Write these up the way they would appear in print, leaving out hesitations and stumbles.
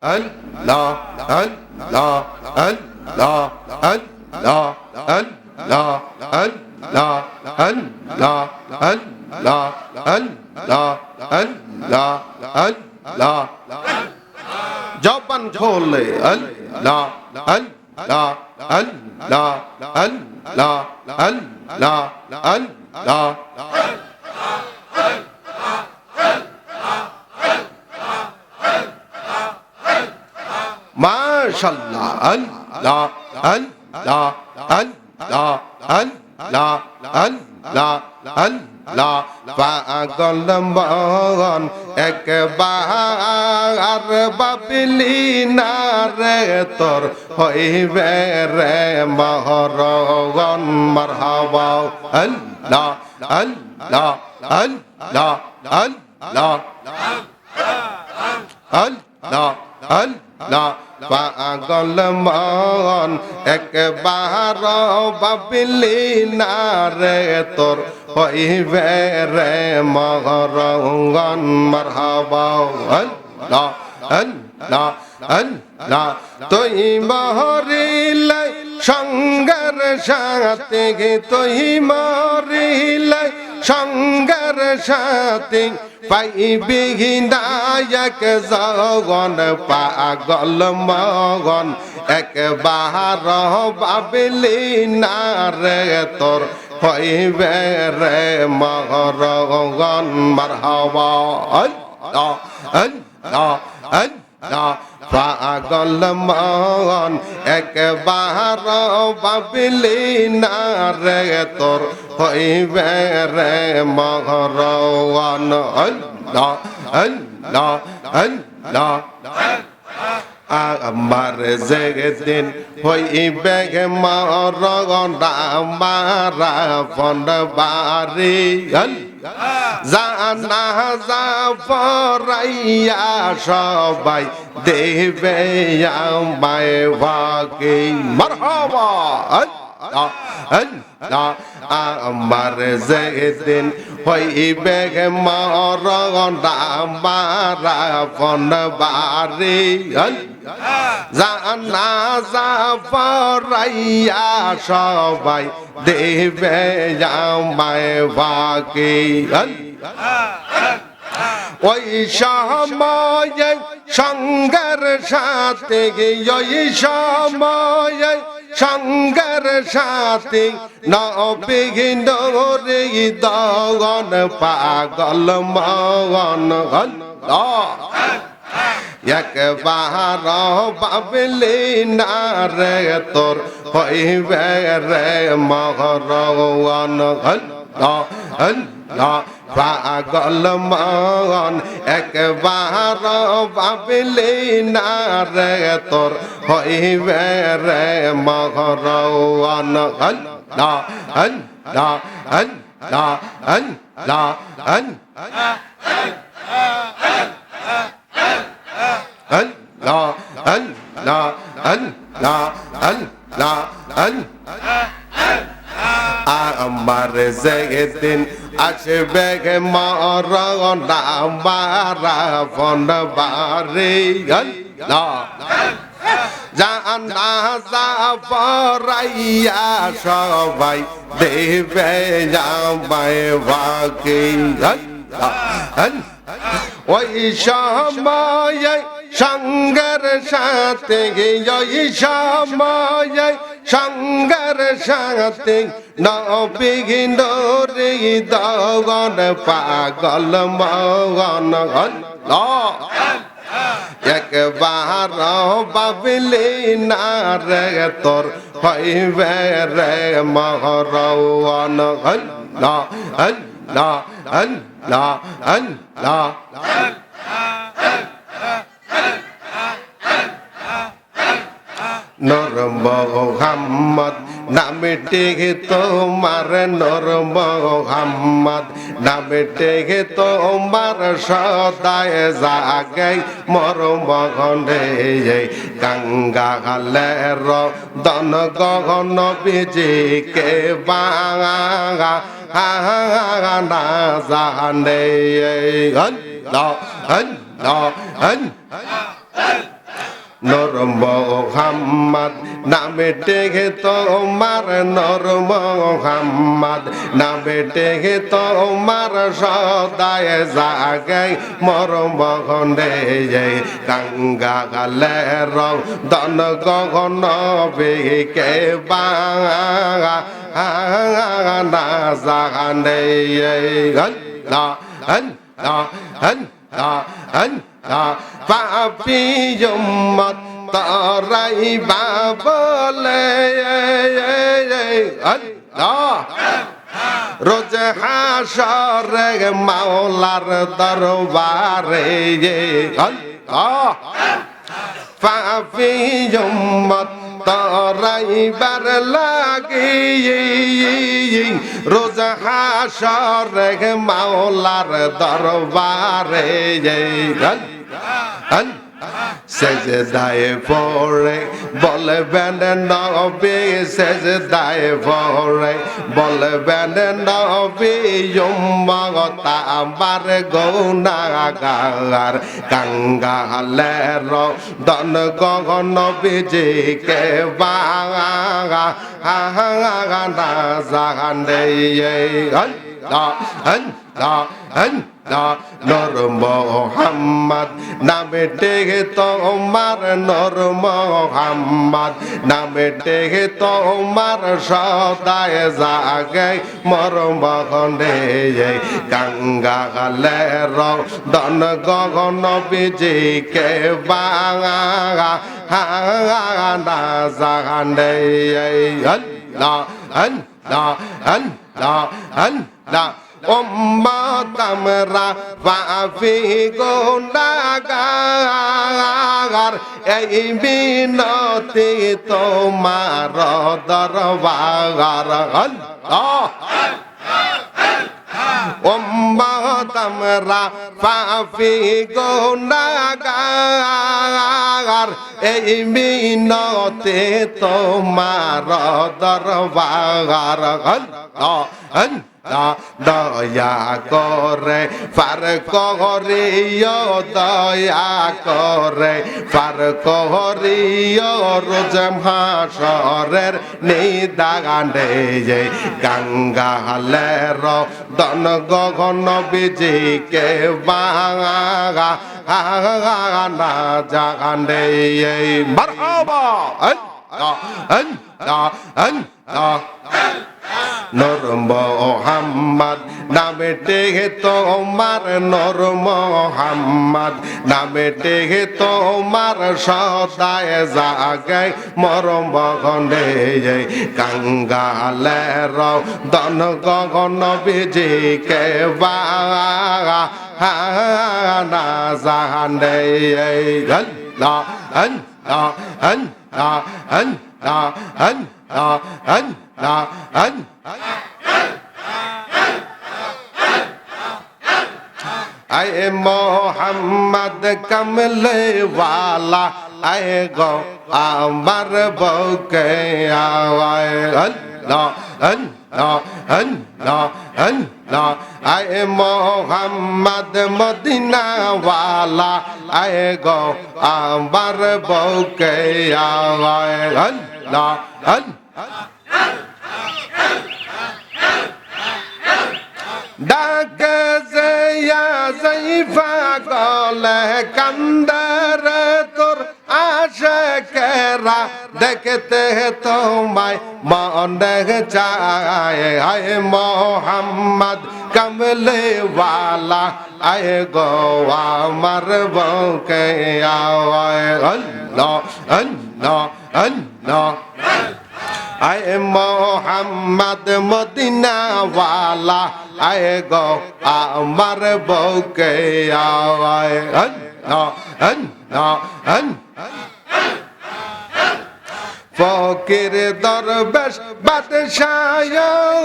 Allah, Allah, Allah, Allah, Allah, Allah, Allah, Allah, Allah, Allah, Allah, জবান খোলে আল্লাহ আল্লাহ আল্লাহ আল্লাহ আল্লাহ আল্লাহ মাশাআল্লাহ আল্লাহ আল্লাহ আল্লাহ আল্লাহ আল্লাহ আল্লাহ পাগল মন একবার বাবলি না রে তোর হইবে রে মহরগন মারহাবা আল্লাহ আল্লাহ আল্লাহ আল্লাহ আল্লাহ আল্লাহ পাগল মন একবার বাবলি না রে তোর হইবে রে মহরগন মারহাবা আল্লাহ আল্লাহ আল্লাহ তুই মহরিলে সঙ্গের সাথে তুই মহরিলে সঙ্গের সাথে পাইবি নায়ক জগন পাগল মগন একবার বাবলি না রে তোর হইবে রে মহরগন মারহাবা আল্লাহ আল্লাহ আল্লাহ পাগল মগন একবার বাবলি না রে তোর হইবে রে মহরগন আল্লাহ আল্লাহ আল্লাহ আমার যেদিন হইবে মহরগন আমারা ফন্ডবারি জানা যা পরাইয়া সবাই দেবে আমায় ভাগে মারহাবা আল্লাহ আল্লাহ আমার যেদিন হইবে মহরগন আমারা ফন্ডবারি জানা যা পরাইয়া সবাই দেবে আমায় ভাগে ওই সময়ে সঙ্গের সাথে ওই সময়ে সঙ্গের সাথে নবী নূরে দগন পাগল মগন আল্লাহ একবার বাবলি না রে তোর হইবে রে মহরগন আল্লাহ আল্লাহ পাগল মগন একবার বাবলি না রে তোর হইবে রে মহরগন আল্লাহ আল্লাহ আল্লাহ আল্লাহ আল্লাহ Allah, Allah, Allah, Allah, Allah. আমার যেদিন আসবে মহরগন আমারা ফন্ডবারি আল্লাহ জানা যা পরাইয়া সবাই দেবে আমায় ভাগে আল্লাহ ওই সময়ে সঙ্গের সাথে ওই সময়ে সঙ্গের সাথে নবী নূরে দগন পাগল মগন আল্লাহ একবার বাবলি না রে তোর হইবে রে মহরগন আল্লাহ আল্লাহ আল্লাহ আল্লাহ নূর মুহাম্মদ নামটি তোমার নূর মুহাম্মদ নামটি তোমার সদায় জাগে মর মগনে গঙ্গা গালের দন গগন বিজিকে বাঙা না জানে আল্লাহ আল্লাহ আল্লাহ নূর মোহাম্মদ নামে টেকে তোমার নূর মোহাম্মদ নামে টেকে তোমার সদায় জাগে মোর মগনে গঙ্গা গালে রং দন গগন বেকে বাঙা না জানে পাপি উম্মত তারাই বাবলে রোজ হাসরে মাওলার দরবারে পাপি উম্মত তরাইবার লাগি রোজ হাসরে মাওলার দরবারে সেজদায় পড়ে বলবেন নবী সেজদায় পড়ে বলবেন নবী উম্মত আমার গুনাহগার কাঙ্গালের দন গগন বিজিকে বাঙা না জানে নূর মোহাম্মদ নামে টেকে তোমার নূর মোহাম্মদ নামে টেকে তোমার সদায় জাগে মোর মগনে গঙ্গা গালের দন গগন বিজিকে বাঙা না জানে উম্মত আমরা পাপী গুনাহগার এই বিনতি তোমার দরবার উম্মত আমরা পাপী গুনাহগার এই বিনতি তোমার দরবার দয়া করে পার করিও দয়া করে পার করিও রোজ হাসরের নিদানে গঙ্গালের দন গগন বিজিকে বাঙা না জানে মারহাবা নূর মোহাম্মদ নামে টেকে তোমার নূর মোহাম্মদ নামে টেকে তোমার সদায় জাগে মোর মগনে কাঙ্গালের দন গগন বিজিকে বাঙা না জানে आए मोहम्मद कमले वाला आए गो अमर बौके आए अल्लाह अल्लाह अल्लाह अल्लाह आए मोहम्मद मदीना वाला आए गो अमर बौके आए अल्लाह अल्लाह डाक जया जैफा गले कंदर तुर आशिकेरा देखते तुम्हारे मन चाहे आए मोहम्मद कमले वाला आए गोवा मरबो के आए अल्लाह अल्लाह अल्लाह आए मोहम्मद मदीना वाला आए गो अमर बौके आए फकीर दरवेश बादशाह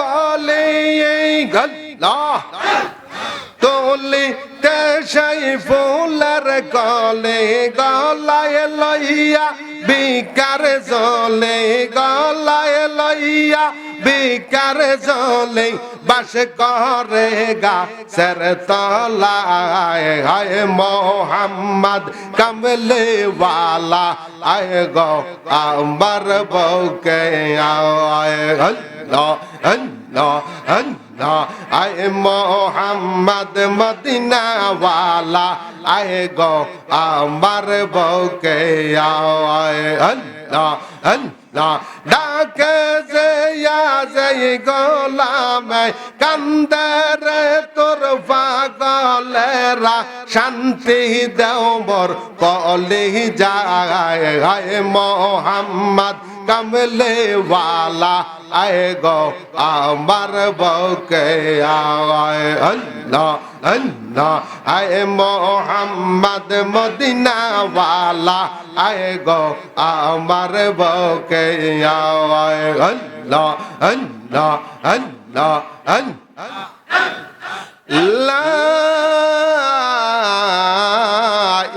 अली गल्ला তোলি দেশাই ফুলের গলে গলায় লইয়া বিকার জলে গলায় লইয়া বিকার জলে বাস করে গাছের তলায় হায় মোহাম্মদ কামলে ওয়ালা আয় গো আমার বউকে আয় আল্লাহ আল্লাহ আল্লাহ আয় মোহাম্মদ মদিনা ওয়ালা আয় গো আমার বউকে আয় আল্লাহ আল্লাহ ডাকে যে গোলাম কান্দরে তোর পাগলেরা শান্তি দেও মোর কলি যায় হায় মোহাম্মদ কামলে ওয়ালা আয় গো আমার বউকে আয় আল্লাহ আল্লাহ আয় মোহাম্মদ মদিনা ওয়ালা আয় গো আমার বউকে আয় আল্লাহ আল্লাহ আল্লাহ আল্লাহ লা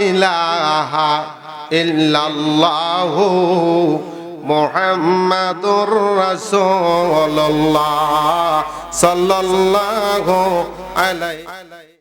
ইলাহা ইল্লাল্লাহু মুহাম্মাদুর রাসূলুল্লাহ সাল্লাল্লাহু আলাইহি